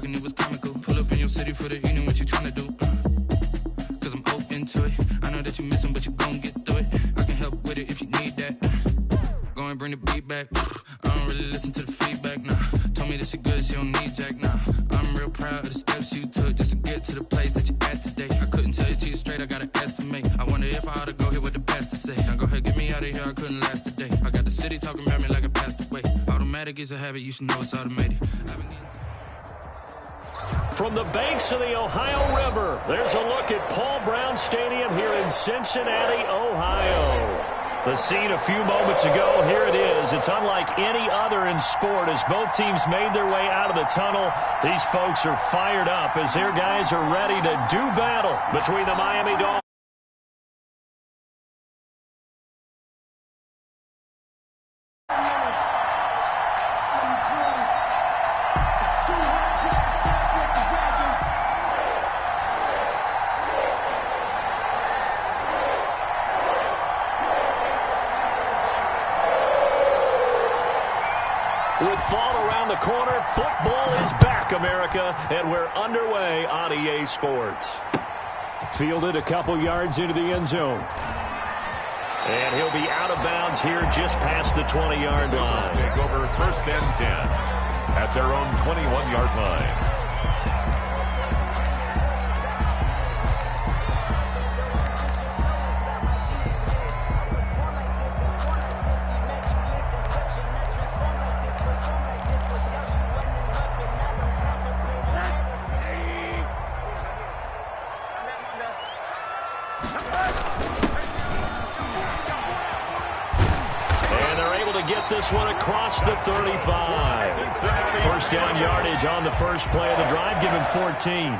talking, it was comical. Pull up in your city for the evening, what you tryna do? Cause I'm open to it. I know that you missing, but you gon' get through it. I can help with it if you need that. Go and bring the beat back. I don't really listen to the feedback, nah. Told me that she good, she don't need Jack, nah. I'm real proud of the steps you took just to get to the place that you at today. I couldn't tell you to you straight, I gotta estimate. I wonder if I ought to go here with the pastor say. Now go ahead, get me out of here, I couldn't last a day. I got the city talking about me like I passed away. Automatic is a habit, you should know it's automated. From the banks of the Ohio River, there's a look at Paul Brown Stadium here in Cincinnati, Ohio. The scene a few moments ago, here it is. It's unlike any other in sport as both teams made their way out of the tunnel. These folks are fired up as their guys are ready to do battle between the Miami Dolphins. With fall around the corner, football is back, America, and we're underway on EA Sports. Fielded a couple yards into the end zone. And he'll be out of bounds here just past the 20-yard line. Take over 1st and 10 at their own 21-yard line. This one across the 35. First down yardage on the first play of the drive, give him 14.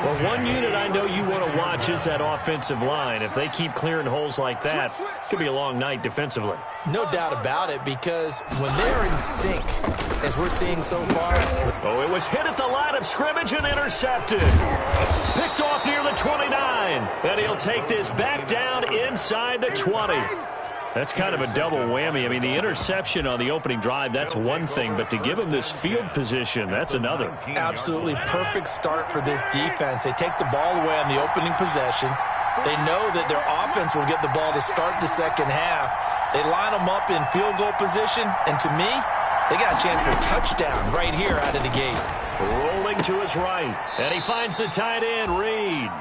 Well, one unit I know you want to watch is that offensive line. If they keep clearing holes like that, it could be a long night defensively. No doubt about it, because when they're in sync, as we're seeing so far. Oh, it was hit at the line of scrimmage and intercepted. Picked off near the 29. And he'll take this back down inside the 20. That's kind of a double whammy. I mean, the interception on the opening drive, that's one thing, but to give him this field position, that's another. Absolutely perfect start for this defense. They take the ball away on the opening possession. They know that their offense will get the ball to start the second half. They line them up in field goal position, and to me, they got a chance for a touchdown right here out of the gate. Rolling to his right, and he finds the tight end, Reed.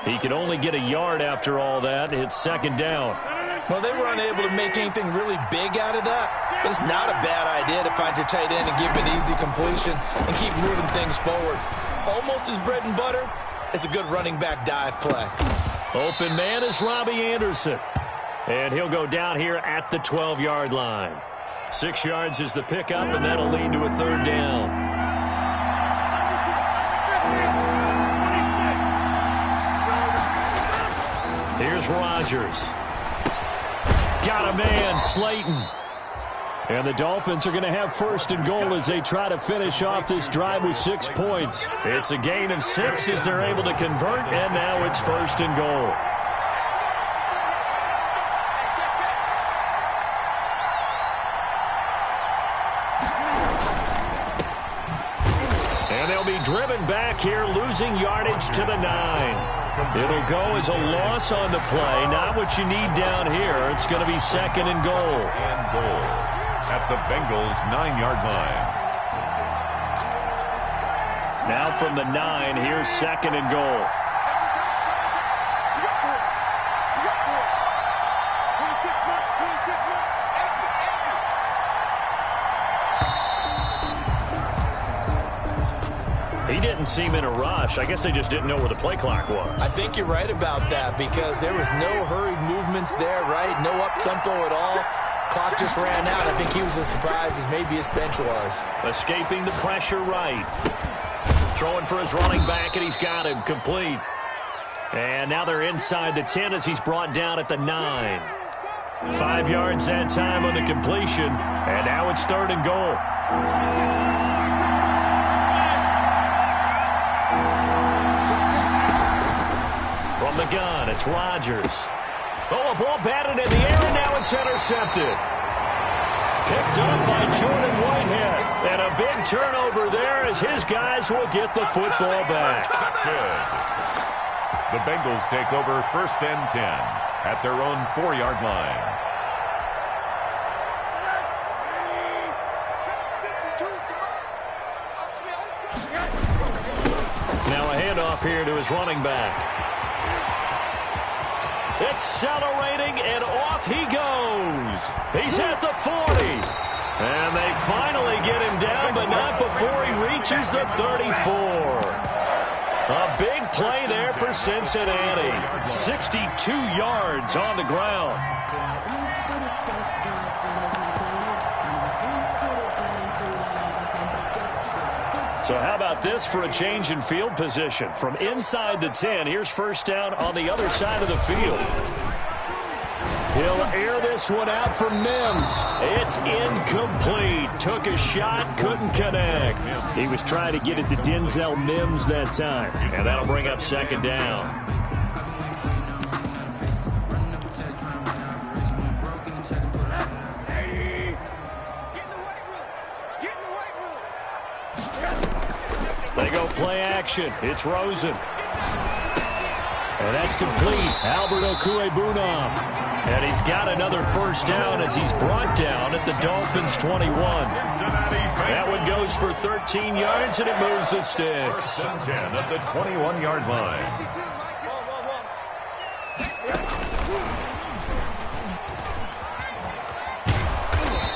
He can only get a yard after all that. It's second down. Well, they were unable to make anything really big out of that, but it's not a bad idea to find your tight end and give an easy completion and keep moving things forward. Almost as bread and butter as a good running back dive play. Open man is Robbie Anderson, and he'll go down here at the 12-yard line. 6 yards is the pickup, and that'll lead to a third down. Here's Rodgers. Got a man, Slayton. And the Dolphins are going to have first and goal as they try to finish off this drive with 6 points. It's a gain of 6 as they're able to convert, and now it's first and goal. And they'll be driven back here, losing yardage to the 9. It'll go as a loss on the play. Not what you need down here. It's going to be second and goal. And goal at the Bengals' 9-yard line. Now from the 9, here's second and goal. He didn't seem in a rush. I guess they just didn't know where the play clock was. I think you're right about that because there was no hurried movements there, right? No up-tempo at all. Clock just ran out. I think he was as surprised as maybe his bench was. Escaping the pressure right. Throwing for his running back, and he's got him complete. And now they're inside the 10 as he's brought down at the 9. 5 yards that time on the completion, and now it's third and goal. From the gun, it's Rodgers. Oh, a ball batted in the air, and now it's intercepted. Picked up by Jordan Whitehead. And a big turnover there as his guys will get the football back. Good. The Bengals take over 1st and 10 at their own 4-yard line. Now a handoff here to his running back. Accelerating, and off he goes. He's at the 40. And they finally get him down, but not before he reaches the 34. A big play there for Cincinnati. 62 yards on the ground. So how about this for a change in field position? From inside the 10, here's 1st down on the other side of the field. He'll air this one out for Mims. It's incomplete. Took a shot, couldn't connect. He was trying to get it to Denzel Mims that time. And that'll bring up 2nd down. They go play action. It's Rosen. And that's complete. Albert Okwuegbunam. And he's got another 1st down as he's brought down at the Dolphins' 21. That one goes for 13 yards, and it moves the sticks. 1st and 10 at the 21-yard line.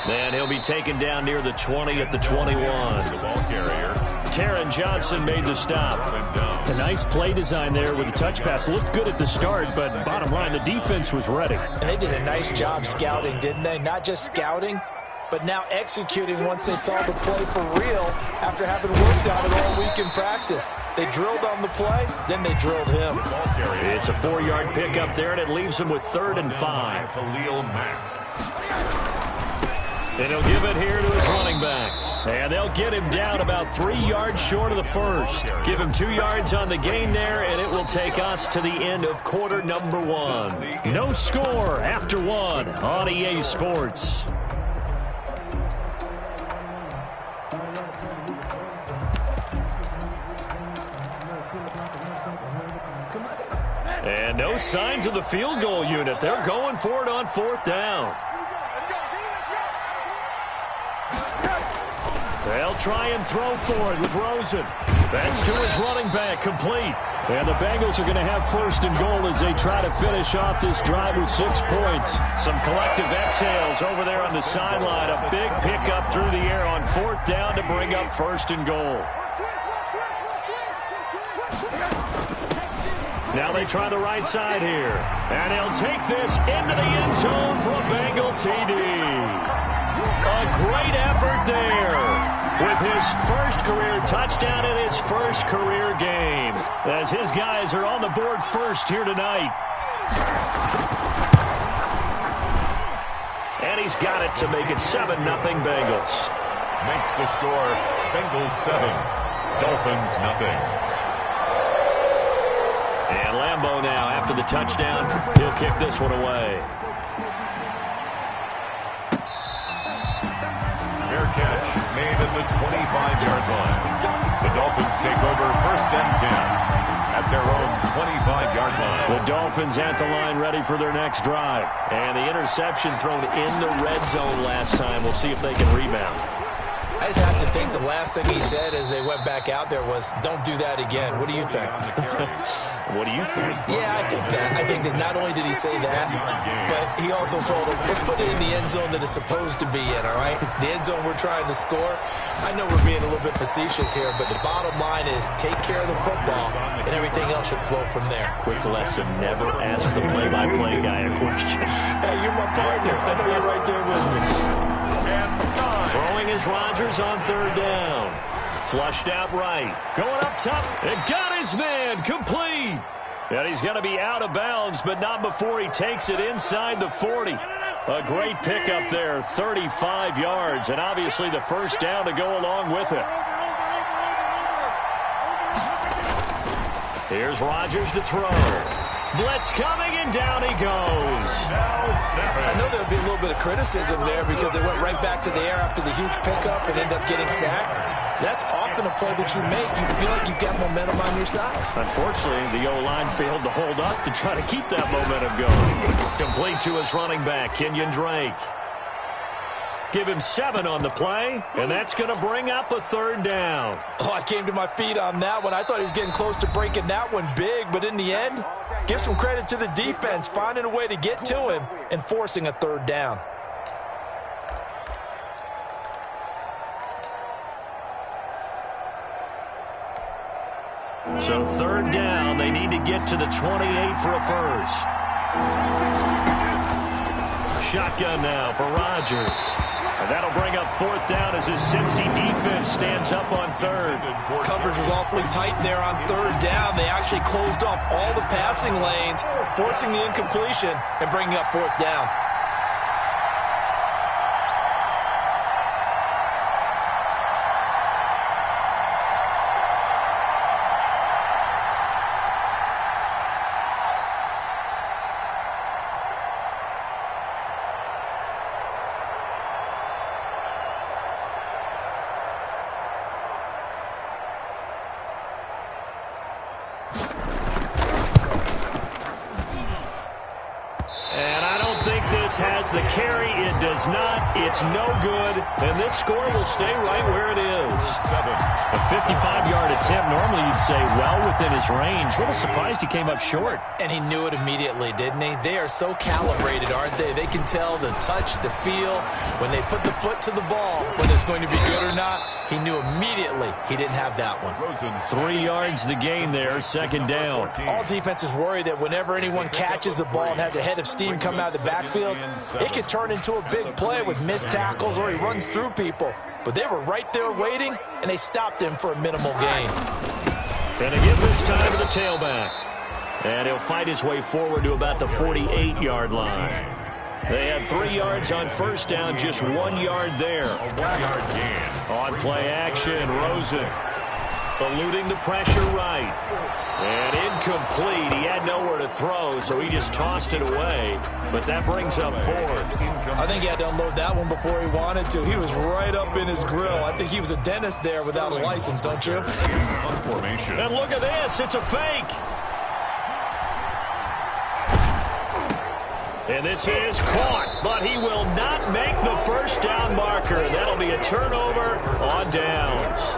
Then he'll be taken down near the 20 at the 21. The ball carrier. Taron Johnson made the stop. A nice play design there with the touch pass. Looked good at the start, but bottom line, the defense was ready. And they did a nice job scouting, didn't they? Not just scouting, but now executing once they saw the play for real after having worked on it all week in practice. They drilled on the play, then they drilled him. It's a 4-yard pickup there, and it leaves them with 3rd and 5. Khalil Mack. And he'll give it here to his running back. And they'll get him down about 3 yards short of the 1st. Give him 2 yards on the gain there, and it will take us to the end of quarter number 1. No score after 1 on EA Sports. And no signs of the field goal unit. They're going for it on 4th down. They'll try and throw for it with Rosen. That's to his running back, complete. And the Bengals are going to have 1st and goal as they try to finish off this drive with 6 points. Some collective exhales over there on the sideline. A big pickup through the air on 4th down to bring up 1st and goal. Now they try the right side here. And he'll take this into the end zone for a Bengal TD. A great effort there with his 1st career touchdown in his 1st career game, as his guys are on the board 1st here tonight. And he's got it to make it 7-0 Bengals. Makes the score Bengals 7, Dolphins nothing. And Lambeau now, after the touchdown, he'll kick this one away. Fair catch made at the 25-yard line. The Dolphins take over 1st and 10 at their own 25-yard line. The Dolphins at the line ready for their next drive. And the interception thrown in the red zone last time. We'll see if they can rebound. I just have to think the last thing he said as they went back out there was, don't do that again. What do you think? What do you think? Yeah, I think that. I think that not only did he say that, but he also told us, let's put it in the end zone that it's supposed to be in, all right? The end zone we're trying to score. I know we're being a little bit facetious here, but the bottom line is take care of the football, and everything else should flow from there. Quick lesson, never ask the play-by-play guy a question. Hey, you're my partner. I know you're right there with me. Throwing is Rodgers on 3rd down. Flushed out right. Going up top. And got his man. Complete. And he's going to be out of bounds, but not before he takes it inside the 40. A great pickup there. 35 yards. And obviously the 1st down to go along with it. Here's Rodgers to throw. Blitz coming, and down he goes. I know there would be a little bit of criticism there because they went right back to the air after the huge pickup and ended up getting sacked. That's often a play that you make. You feel like you've got momentum on your side. Unfortunately, the O-line failed to hold up to try to keep that momentum going. Complete to his running back, Kenyon Drake. Give him 7 on the play, and that's going to bring up a 3rd down. Oh, I came to my feet on that one. I thought he was getting close to breaking that one big, but in the end, give some credit to the defense, finding a way to get to him and forcing a 3rd down. So 3rd down, they need to get to the 28 for a first. Shotgun now for Rodgers. And that'll bring up 4th down as his Cincy defense stands up on 3rd. Coverage was awfully tight there on 3rd down. They actually closed off all the passing lanes, forcing the incompletion and bringing up 4th down. Has the carry. It does not. It's no good. And this score will stay right where it is. A 55-yard attempt. Normally you'd say well within his range. A little surprised he came up short. And he knew it immediately, didn't he? They are so calibrated, aren't they? They can tell the touch, the feel. When they put the foot to the ball, whether it's going to be good or not, he knew immediately he didn't have that one. 3 yards the gain there. 2nd down. All defenses worry that whenever anyone catches the ball and has a head of steam come out of the backfield, it could turn into a big play with missed tackles or he runs through people. But they were right there waiting, and they stopped him for a minimal gain. Going to give this time to the tailback. And he'll fight his way forward to about the 48-yard line. They had 3 yards on 1st down, just 1 yard there. A 1-yard gain. On play action, Rosen eluding the pressure right. And incomplete. He had nowhere to throw, so he just tossed it away. But that brings up 4th. I think he had to unload that one before he wanted to. He was right up in his grill. I think he was a dentist there without a license, don't you? And look at this. It's a fake. And this is caught, but he will not make the 1st down marker. That'll be a turnover on downs.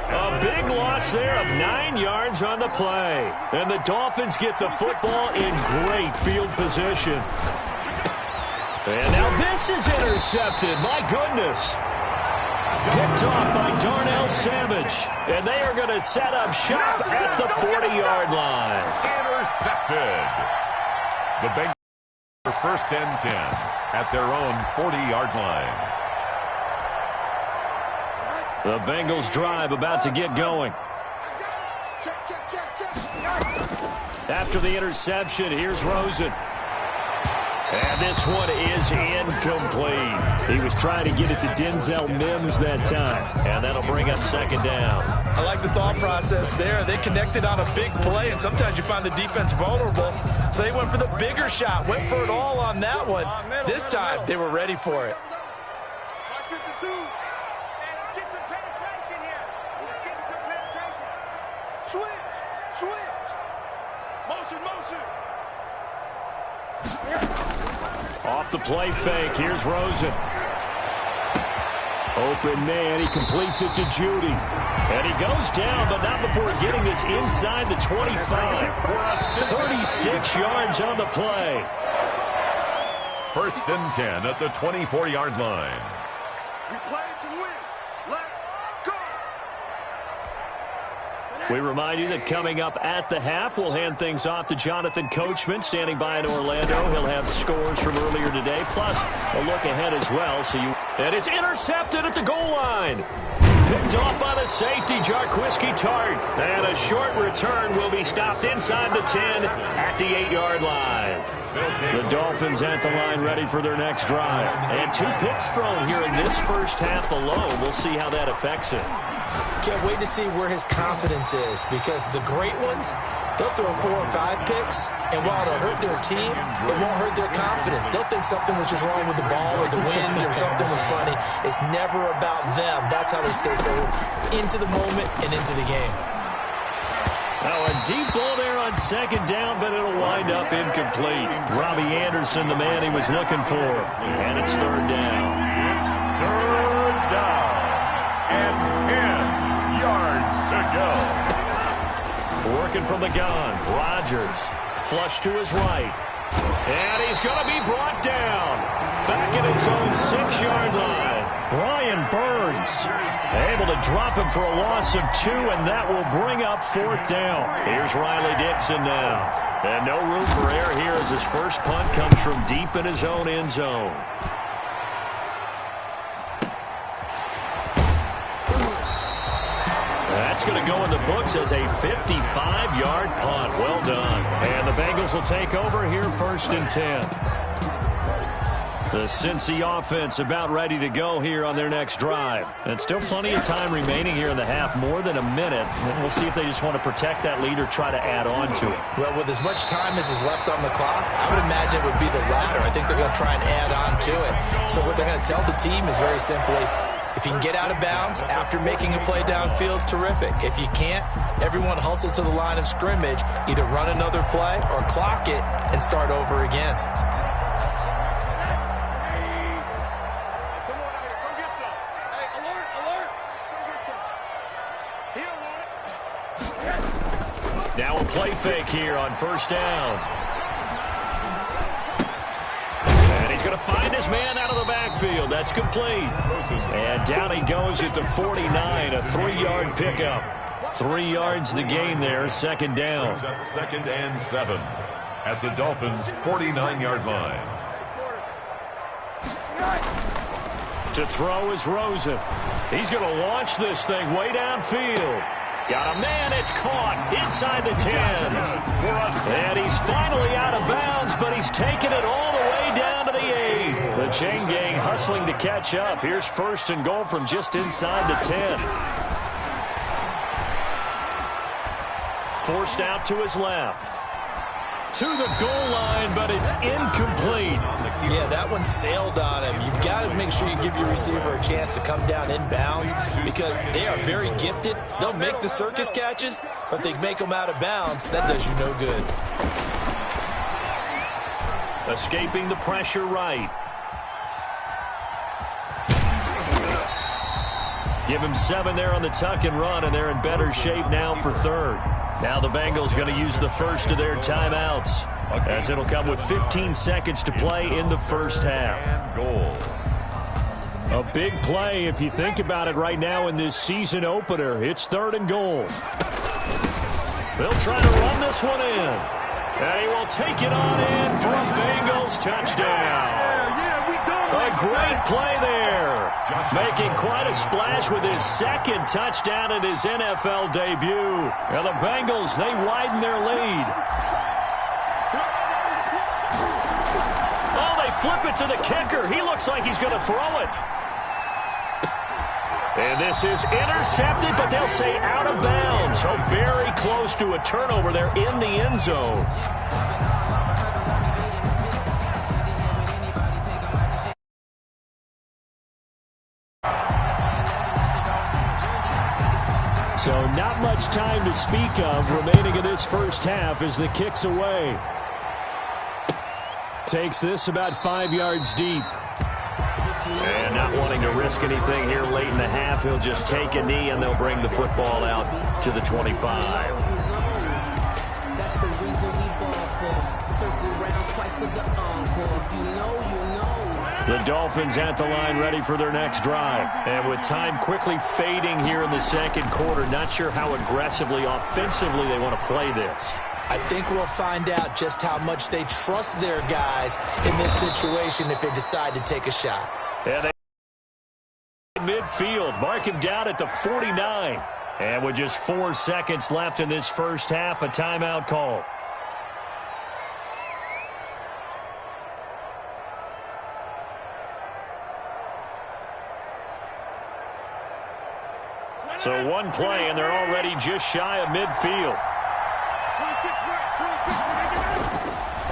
A big loss there of 9 yards on the play. And the Dolphins get the football in great field position. And now this is intercepted. My goodness. Picked off by Darnell Savage. And they are going to set up shop at the 40-yard line. Intercepted. The Bengals for 1st and 10 at their own 40-yard line. The Bengals drive about to get going. After the interception, here's Rosen. And this one is incomplete. He was trying to get it to Denzel Mims that time. And that'll bring up 2nd down. I like the thought process there. They connected on a big play, and sometimes you find the defense vulnerable. So they went for the bigger shot, went for it all on that one. This time, they were ready for it. Off the play fake, here's Rosen. Open man, he completes it to Judy. And he goes down, but not before getting this inside the 25. 36 yards on the play. 1st and 10 at the 24-yard line. We play to win. Let's go. We remind you that coming up at the half, we'll hand things off to Jonathan Coachman, standing by in Orlando. He'll have scores from earlier today, plus a look ahead as well. And it's intercepted at the goal line. Picked off by the safety, Jarquiski Tart. And a short return will be stopped inside the 10 at the 8-yard line. The Dolphins at the line ready for their next drive. And 2 picks thrown here in this first half alone. We'll see how that affects it. Can't wait to see where his confidence is, because the great ones, They'll throw 4 or 5 picks, and while it'll hurt their team, it won't hurt their confidence. They'll think something was just wrong with the ball or the wind or something was funny. It's never about them. That's how they stay so into the moment and into the game. Now a deep ball there on second down, but it'll wind up incomplete. Robbie Anderson, the man he was looking for. And it's third down. Third down. And 10 yards to go. Working from the gun. Rodgers. Flush to his right. And he's going to be brought down. Back at his own 6-yard line. Brian Burns able to drop him for a loss of 2, and that will bring up fourth down. Here's Riley Dixon now. And no room for error here as his first punt comes from deep in his own end zone. That's going to go in the books as a 55-yard punt. Well done. And the Bengals will take over here first and 10. The Cincy offense about ready to go here on their next drive. And still plenty of time remaining here in the half, more than a minute. And we'll see if they just want to protect that lead or try to add on to it. Well, with as much time as is left on the clock, I would imagine it would be the latter. I think they're going to try and add on to it. So what they're going to tell the team is very simply, if you can get out of bounds after making a play downfield, terrific. If you can't, everyone hustle to the line of scrimmage, either run another play or clock it and start over again. Now a play fake here on first down. And he's going to find his man out of the backfield. That's complete. And down he goes at the 49, a 3-yard pickup. 3 yards the gain there, second down. Second and 7 at the Dolphins' 49-yard line. To throw is Rosen. He's going to launch this thing way downfield. Got a man, it's caught inside the 10. And he's finally out of bounds, but he's taken it all the way down to the 8. The chain gang hustling to catch up. Here's first and goal from just inside the 10. Forced out to his left. To the goal line, but it's incomplete. Yeah, that one sailed on him. You've got to make sure you give your receiver a chance to come down inbounds because they are very gifted. They'll make the circus catches, but they make them out of bounds. That does you no good. Escaping the pressure right. Give him 7 there on the tuck and run, and they're in better shape now for third. Now the Bengals going to use the first of their timeouts as it'll come with 15 seconds to play in the first half. A big play if you think about it right now in this season opener. It's third and goal. They'll try to run this one in. And he will take it on in for a Bengals touchdown. A great play there. Making quite a splash with his second touchdown in his NFL debut. And the Bengals, they widen their lead. Oh, they flip it to the kicker. He looks like he's going to throw it. And this is intercepted, but they'll say out of bounds. So very close to a turnover there in the end zone. So not much time to speak of remaining in this first half as the kick's away. Takes this about 5 yards deep. And not wanting to risk anything here late in the half, he'll just take a knee and they'll bring the football out to the 25. That's the reason we ball for. Circle around twice for the encore. If you know, you know. The Dolphins at the line ready for their next drive. And with time quickly fading here in the second quarter, not sure how aggressively, offensively they want to play this. I think we'll find out just how much they trust their guys in this situation if they decide to take a shot. Yeah, they midfield, mark him down at the 49. And with just 4 seconds left in this first half, a timeout call. So one play, and they're already just shy of midfield. 26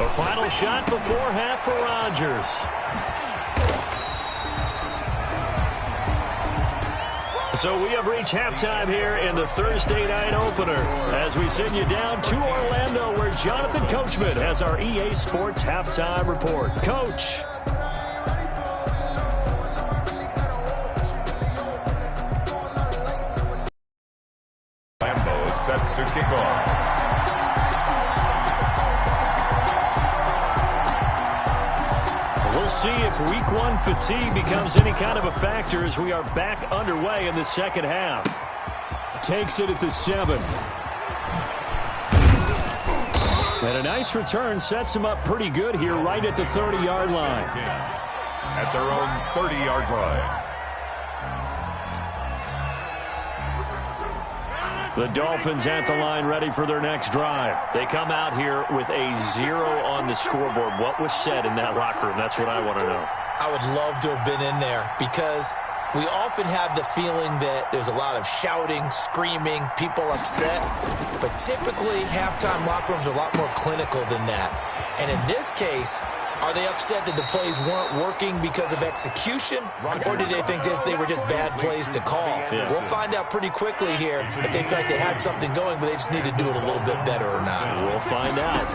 A final shot before half for Rodgers. So we have reached halftime here in the Thursday night opener as we send you down to Orlando where Jonathan Coachman has our EA Sports halftime report. Coach. Lambeau set to kick off. We'll see if week one fatigue becomes any kind of a factor as we are back underway in the second half. Takes it at the 7. And a nice return sets him up pretty good here right at the 30-yard line. At their own 30-yard line. The Dolphins at the line ready for their next drive. They come out here with a 0 on the scoreboard. What was said in that locker room? That's what I want to know. I would love to have been in there because we often have the feeling that there's a lot of shouting, screaming, people upset. But typically, halftime locker rooms are a lot more clinical than that. And in this case, are they upset that the plays weren't working because of execution? Or did they think they were just bad plays to call? Yeah. We'll find out pretty quickly here if they feel like they had something going, but they just need to do it a little bit better or not. We'll find out.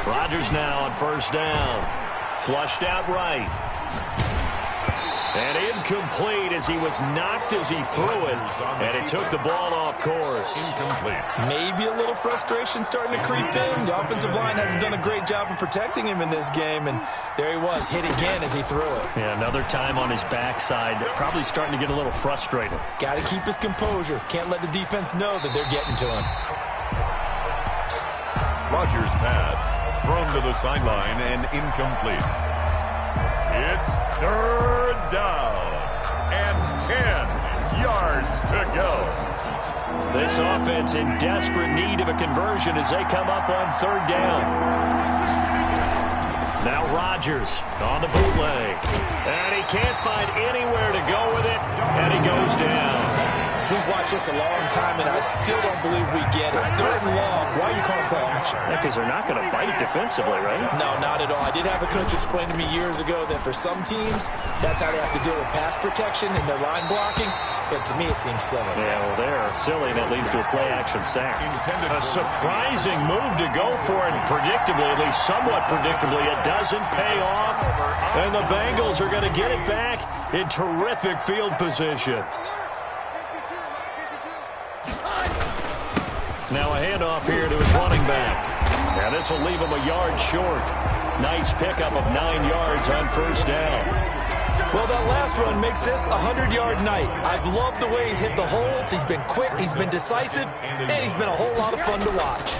Rodgers now on first down. Flushed out right. And incomplete as he was knocked as he threw it. And it took the ball off course. Incomplete. Maybe a little frustration starting to creep in. The offensive line hasn't done a great job of protecting him in this game. And there he was, hit again as he threw it. Yeah, another time on his backside. Probably starting to get a little frustrated. Got to keep his composure. Can't let the defense know that they're getting to him. Rodgers' pass thrown to the sideline and incomplete. It's third down and 10 yards to go. This offense in desperate need of a conversion as they come up on third down. Now Rodgers on the bootleg. And he can't find anywhere to go with it. And he goes down. We've watched this a long time, and I still don't believe we get it. Third and long. Why are you calling play action? Yeah, because they're not going to bite defensively, right? No, not at all. I did have a coach explain to me years ago that for some teams, that's how they have to deal with pass protection and their line blocking. But to me, it seems silly. Yeah, well, they're silly, and it leads to a play-action sack. A surprising move to go for it, predictably, at least somewhat predictably. It doesn't pay off, and the Bengals are going to get it back in terrific field position. Now a handoff here to his running back. And this will leave him a yard short. Nice pickup of 9 yards on first down. Well, that last run makes this a 100-yard night. I've loved the way he's hit the holes. He's been quick, he's been decisive, and he's been a whole lot of fun to watch.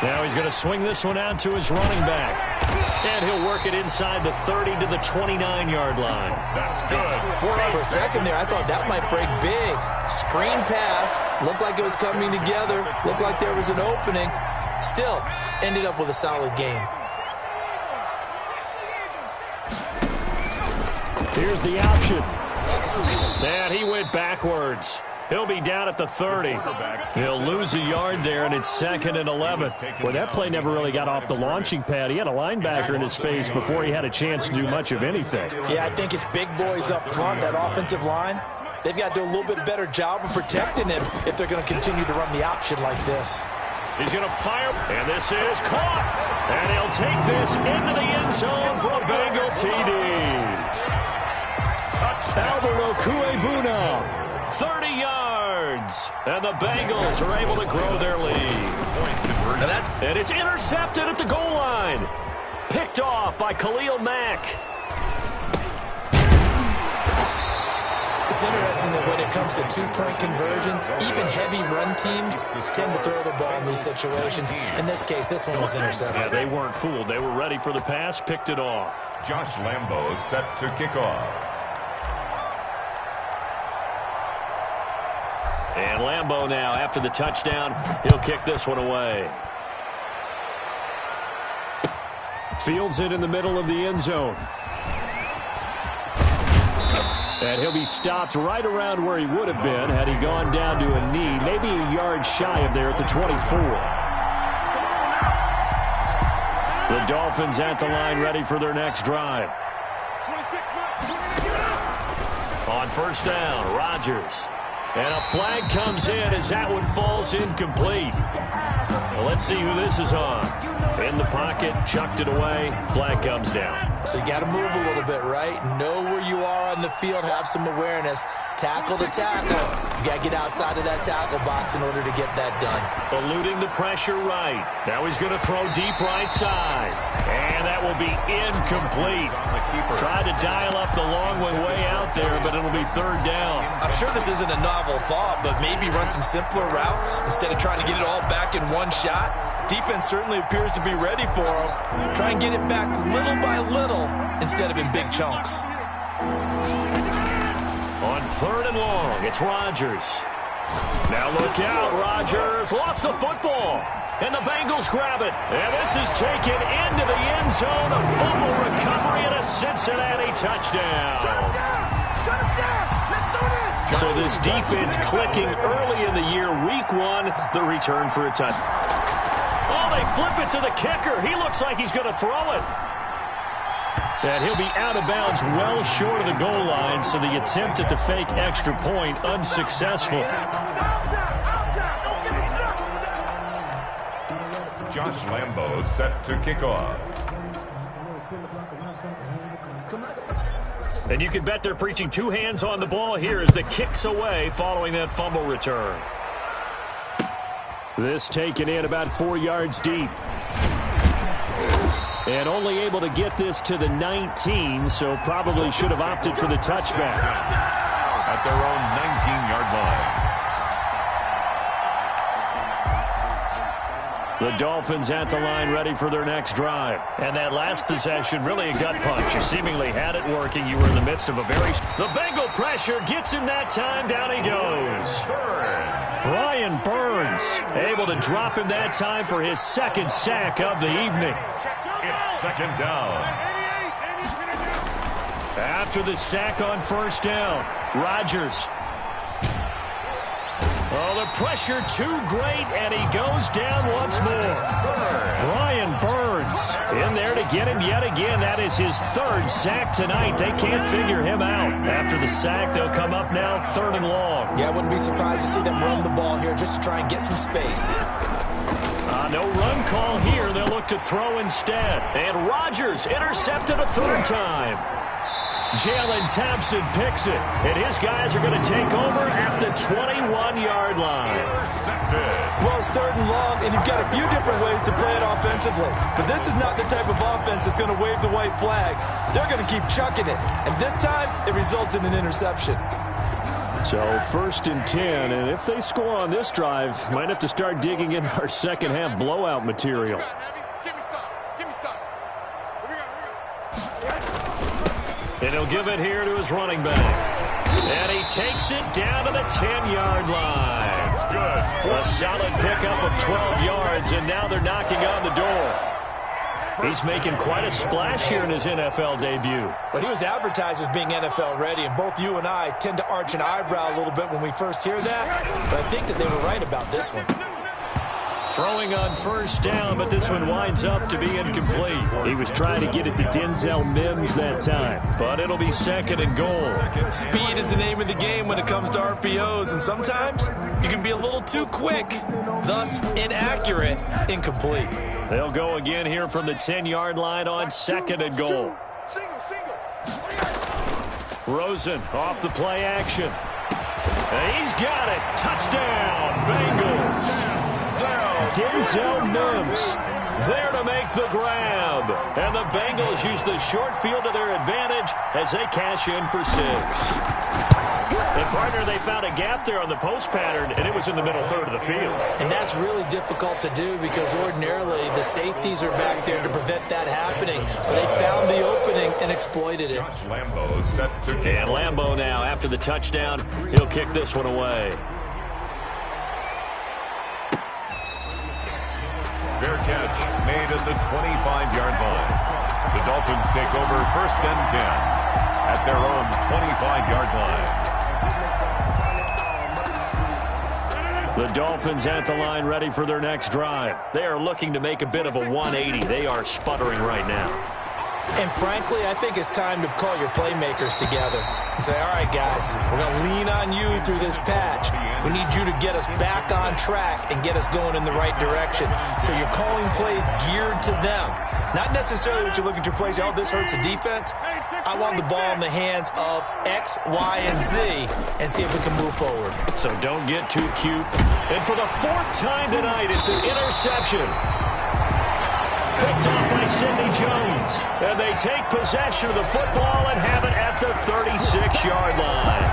Now he's going to swing this one out to his running back. And he'll work it inside the 30 to the 29-yard line. That's good. For a second there, I thought that might break big. Screen pass. Looked like it was coming together. Looked like there was an opening. Still, ended up with a solid game. Here's the option. And he went backwards. He'll be down at the 30. He'll lose a yard there, and it's 2nd and 11. Well, that play never really got off the launching pad. He had a linebacker in his face before he had a chance to do much of anything. Yeah, I think it's big boys up front, that offensive line. They've got to do a little bit better job of protecting him if they're going to continue to run the option like this. He's going to fire, and this is caught. And he'll take this into the end zone for a Bengal TD. Albert Okuebuna. 30 yards, and the Bengals are able to grow their lead. And it's intercepted at the goal line. Picked off by Khalil Mack. It's interesting that when it comes to two-point conversions, even heavy run teams tend to throw the ball in these situations. In this case, this one was intercepted. Yeah, they weren't fooled. They were ready for the pass, picked it off. Josh Lambeau set to kick off. And Lambeau now, after the touchdown, he'll kick this one away. Fields it in the middle of the end zone. And he'll be stopped right around where he would have been had he gone down to a knee, maybe a yard shy of there at the 24. The Dolphins at the line ready for their next drive. On first down, Rodgers. And a flag comes in as that one falls incomplete. Well, let's see who this is on. In the pocket, chucked it away, flag comes down. So you got to move a little bit, right? Know where you are on the field, have some awareness. Tackle to tackle. You got to get outside of that tackle box in order to get that done. Eluding the pressure right. Now he's going to throw deep right side. And that will be incomplete. Tried to dial up the long one way out there, but it'll be third down. I'm sure this isn't a novel thought, but maybe run some simpler routes instead of trying to get it all back in one shot. Defense certainly appears to be ready for him. Try and get it back little by little instead of in big chunks. On third and long, it's Rodgers. Now look out, Rodgers lost the football. And the Bengals grab it. And this is taken into the end zone. A fumble recovery and a Cincinnati touchdown. Shut him down. Let's do this. So this defense clicking early in the year. Week 1, the return for a touchdown. Oh, they flip it to the kicker. He looks like he's going to throw it. And he'll be out of bounds well short of the goal line, so the attempt at the fake extra point unsuccessful. Josh Lambo set to kick off. And you can bet they're preaching two hands on the ball here as the kick's away following that fumble return. This taken in about 4 yards deep. And only able to get this to the 19, so probably should have opted for the touchback. At their own 19-yard line. The Dolphins at the line ready for their next drive. And that last possession, really a gut punch. You seemingly had it working. You were in the midst of a very... The Bengal pressure gets him that time. Down he goes. Brian Burns able to drop him that time for his second sack of the evening. It's second down. After the sack on first down, Rodgers. Oh, the pressure too great, and he goes down once more. Brian Burns in there to get him yet again. That is his third sack tonight. They can't figure him out. After the sack, they'll come up now third and long. Yeah, I wouldn't be surprised to see them run the ball here just to try and get some space. No run call here. They'll look to throw instead. And Rodgers intercepted a third time. Jalen Thompson picks it, and his guys are going to take over at the 21-yard line. Well, it's third and long, and you've got a few different ways to play it offensively. But this is not the type of offense that's going to wave the white flag. They're going to keep chucking it, and this time it results in an interception. So first and 10, and if they score on this drive, might have to start digging in our second half blowout material. And he'll give it here to his running back. And he takes it down to the 10-yard line. That's good. A solid pickup of 12 yards, and now they're knocking on the door. He's making quite a splash here in his NFL debut. Well, he was advertised as being NFL ready, and both you and I tend to arch an eyebrow a little bit when we first hear that. But I think that they were right about this one. Throwing on first down, but this one winds up to be incomplete. He was trying to get it to Denzel Mims that time, but it'll be second and goal. Speed is the name of the game when it comes to RPOs, and sometimes you can be a little too quick, thus inaccurate, incomplete. They'll go again here from the 10-yard line on second and goal. Rosen off the play action. And he's got it. Touchdown, Bengals. Denzel Mims there to make the grab. And the Bengals use the short field to their advantage as they cash in for 6. And, partner, they found a gap there on the post pattern, and it was in the middle third of the field. And that's really difficult to do because ordinarily the safeties are back there to prevent that happening. But they found the opening and exploited it. Josh Lambo set to kick. And Lambo now, after the touchdown, he'll kick this one away. Fair catch made at the 25-yard line. The Dolphins take over first and 10 at their own 25-yard line. The Dolphins at the line ready for their next drive. They are looking to make a bit of a 180. They are sputtering right now. And frankly, I think it's time to call your playmakers together and say, all right, guys, we're going to lean on you through this patch. We need you to get us back on track and get us going in the right direction. So you're calling plays geared to them. Not necessarily what you look at your plays, oh, this hurts the defense. I want the ball in the hands of X, Y, and Z and see if we can move forward. So don't get too cute. And for the fourth time tonight, it's an interception. Picked off by Sidney Jones. And they take possession of the football and have it at the 36-yard line.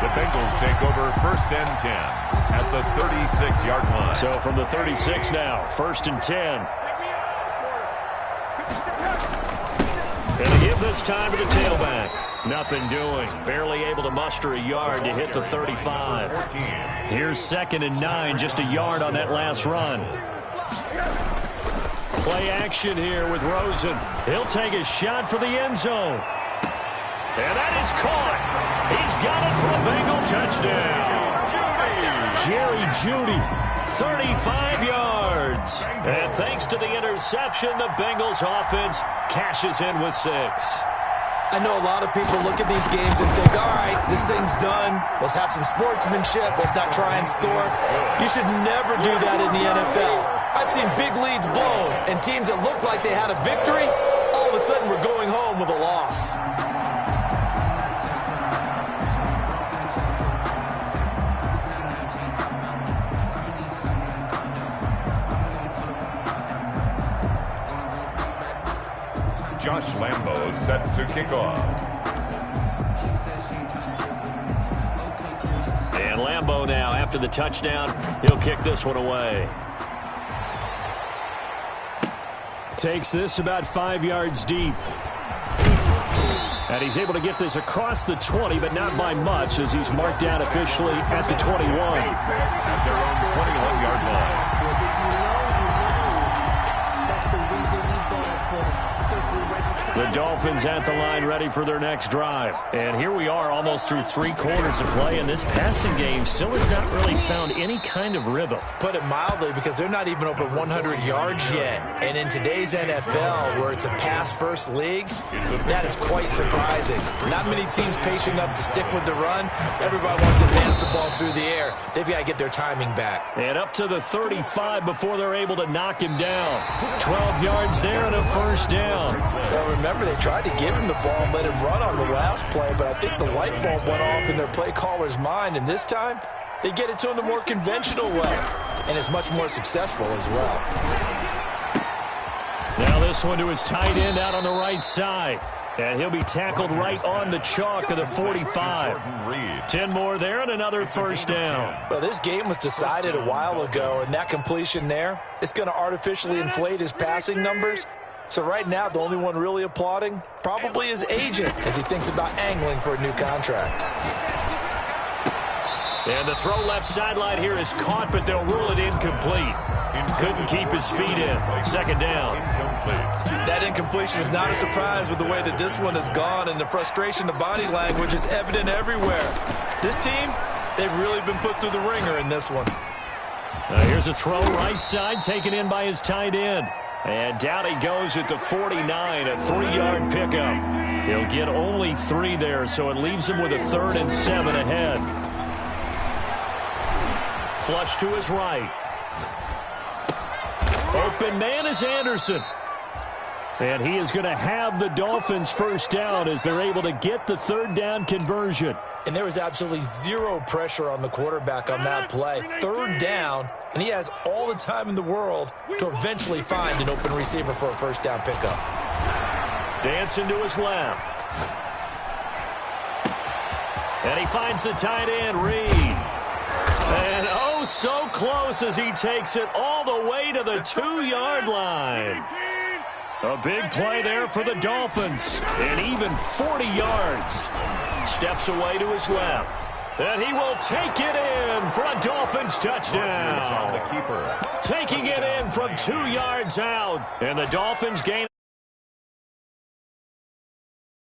The Bengals take over 1st and 10 at the 36-yard line. So from the 36 now, 1st and 10. And they give this time to the tailback. Nothing doing. Barely able to muster a yard to hit the 35. Here's 2nd and 9, just a yard on that last run. Play action here with Rosen. He'll take a shot for the end zone. And that is caught. He's got it for a Bengal touchdown. Jerry Jeudy, 35 yards. And thanks to the interception, the Bengals offense cashes in with 6. I know a lot of people look at these games and think, all right, this thing's done. Let's have some sportsmanship. Let's not try and score. You should never do that in the NFL. I've seen big leads blown and teams that looked like they had a victory, all of a sudden we're going home with a loss. Josh Lambo set to kick off. And Lambo now, after the touchdown, he'll kick this one away. Takes this about 5 yards deep. And he's able to get this across the 20, but not by much, as he's marked down officially at the 21. At their own 21-yard line. The Dolphins at the line ready for their next drive. And here we are almost through 3 quarters of play, and this passing game still has not really found any kind of rhythm. Put it mildly, because they're not even over 100 yards yet. And in today's NFL, where it's a pass-first league, that is quite surprising. Not many teams patient enough to stick with the run. Everybody wants to advance the ball through the air. They've got to get their timing back. And up to the 35 before they're able to knock him down. 12 yards there and a first down. Well, remember, they tried to give him the ball and let him run on the last play, but I think the light bulb went off in their play caller's mind, and this time they get it to him the more conventional way, and it's much more successful as well. Now this one to his tight end out on the right side, and he'll be tackled right on the chalk of the 45. 10 more there and another first down. Well, this game was decided a while ago, and that completion there, it's going to artificially inflate his passing numbers. So right now, the only one really applauding probably his agent as he thinks about angling for a new contract. And the throw left sideline here is caught, but they'll rule it incomplete. Couldn't keep his feet in. 2nd down. That incompletion is not a surprise with the way that this one has gone, and the frustration, the body language is evident everywhere. This team, they've really been put through the ringer in this one. Here's a throw right side taken in by his tight end. And down he goes at the 49, a 3-yard pickup. He'll get only 3 there, so it leaves him with a 3rd and 7 ahead. Flush to his right. Open man is Anderson. And he is going to have the Dolphins first down as they're able to get the 3rd down conversion. And there was absolutely zero pressure on the quarterback on that play. 3rd down, and he has all the time in the world to eventually find an open receiver for a first down pickup. Dancing to his left. And he finds the tight end, Reed. And oh, so close as he takes it all the way to the 2-yard line. A big play there for the Dolphins. And even 40 yards. Steps away to his left. And he will take it in for a Dolphins touchdown. Taking it in from 2 yards out. And the Dolphins gain